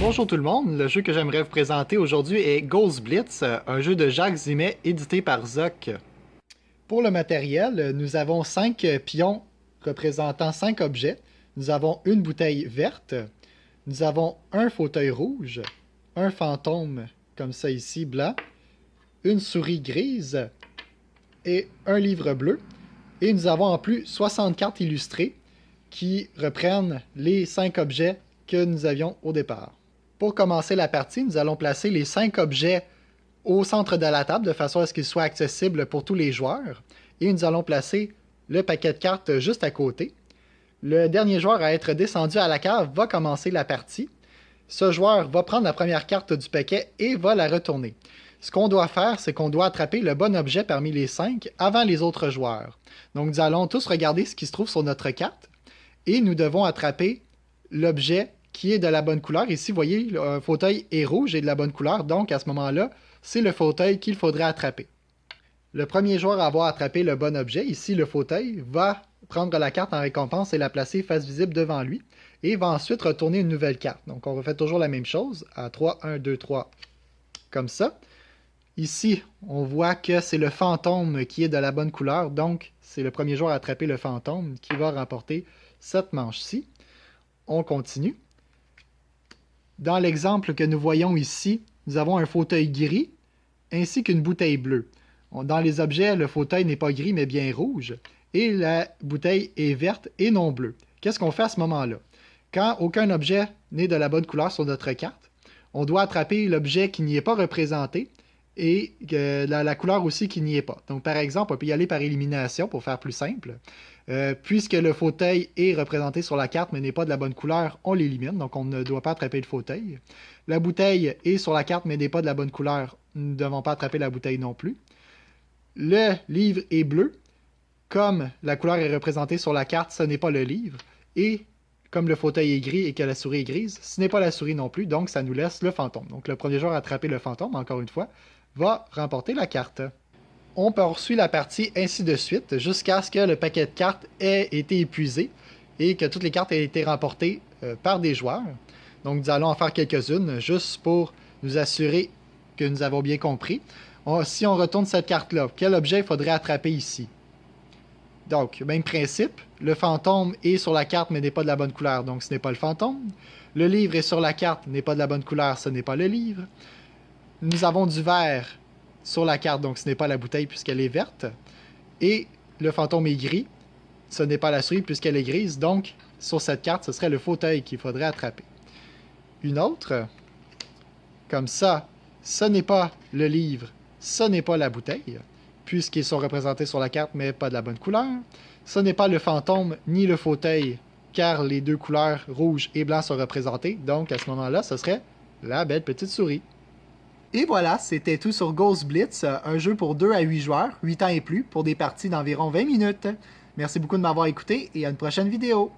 Bonjour tout le monde, le jeu que j'aimerais vous présenter aujourd'hui est Ghost Blitz, un jeu de Jacques Zimet édité par Zoc. Pour le matériel, nous avons 5 pions représentant 5 objets. Nous avons une bouteille verte, nous avons un fauteuil rouge, un fantôme comme ça ici blanc, une souris grise et un livre bleu. Et nous avons en plus 60 cartes illustrées qui reprennent les 5 objets que nous avions au départ. Pour commencer la partie, nous allons placer les 5 objets au centre de la table de façon à ce qu'ils soient accessibles pour tous les joueurs. Et nous allons placer le paquet de cartes juste à côté. Le dernier joueur à être descendu à la cave va commencer la partie. Ce joueur va prendre la première carte du paquet et va la retourner. Ce qu'on doit faire, c'est qu'on doit attraper le bon objet parmi les 5 avant les autres joueurs. Donc nous allons tous regarder ce qui se trouve sur notre carte et nous devons attraper l'objet qui est de la bonne couleur. Ici, vous voyez, le fauteuil est rouge et de la bonne couleur, donc à ce moment-là, c'est le fauteuil qu'il faudrait attraper. Le premier joueur à avoir attrapé le bon objet, ici le fauteuil, va prendre la carte en récompense et la placer face visible devant lui, et va ensuite retourner une nouvelle carte. Donc on refait toujours la même chose, à 3, 1, 2, 3, comme ça. Ici, on voit que c'est le fantôme qui est de la bonne couleur, donc c'est le premier joueur à attraper le fantôme qui va remporter cette manche-ci. On continue. Dans l'exemple que nous voyons ici, nous avons un fauteuil gris ainsi qu'une bouteille bleue. Dans les objets, le fauteuil n'est pas gris mais bien rouge et la bouteille est verte et non bleue. Qu'est-ce qu'on fait à ce moment-là? Quand aucun objet n'est de la bonne couleur sur notre carte, on doit attraper l'objet qui n'y est pas représenté et la couleur aussi qui n'y est pas. Donc par exemple, on peut y aller par élimination pour faire plus simple. Puisque le fauteuil est représenté sur la carte mais n'est pas de la bonne couleur, on l'élimine, donc on ne doit pas attraper le fauteuil. La bouteille est sur la carte mais n'est pas de la bonne couleur, nous ne devons pas attraper la bouteille non plus. Le livre est bleu, comme la couleur est représentée sur la carte, ce n'est pas le livre. Et comme le fauteuil est gris et que la souris est grise, ce n'est pas la souris non plus, donc ça nous laisse le fantôme. Donc le premier joueur à attraper le fantôme, encore une fois, va remporter la carte. On poursuit la partie ainsi de suite jusqu'à ce que le paquet de cartes ait été épuisé et que toutes les cartes aient été remportées par des joueurs. Donc nous allons en faire quelques-unes juste pour nous assurer que nous avons bien compris. Si on retourne cette carte-là, quel objet il faudrait attraper ici? Donc, même principe, le fantôme est sur la carte mais n'est pas de la bonne couleur, donc ce n'est pas le fantôme. Le livre est sur la carte, n'est pas de la bonne couleur, ce n'est pas le livre. Nous avons du vert sur la carte, donc ce n'est pas la bouteille puisqu'elle est verte. Et le fantôme est gris, ce n'est pas la souris puisqu'elle est grise, donc sur cette carte, ce serait le fauteuil qu'il faudrait attraper. Une autre, comme ça, ce n'est pas le livre, ce n'est pas la bouteille, puisqu'ils sont représentés sur la carte mais pas de la bonne couleur. Ce n'est pas le fantôme ni le fauteuil, car les deux couleurs rouge et blanc sont représentées, donc à ce moment-là, ce serait la belle petite souris. Et voilà, c'était tout sur Ghost Blitz, un jeu pour 2 à 8 joueurs, 8 ans et plus, pour des parties d'environ 20 minutes. Merci beaucoup de m'avoir écouté et à une prochaine vidéo.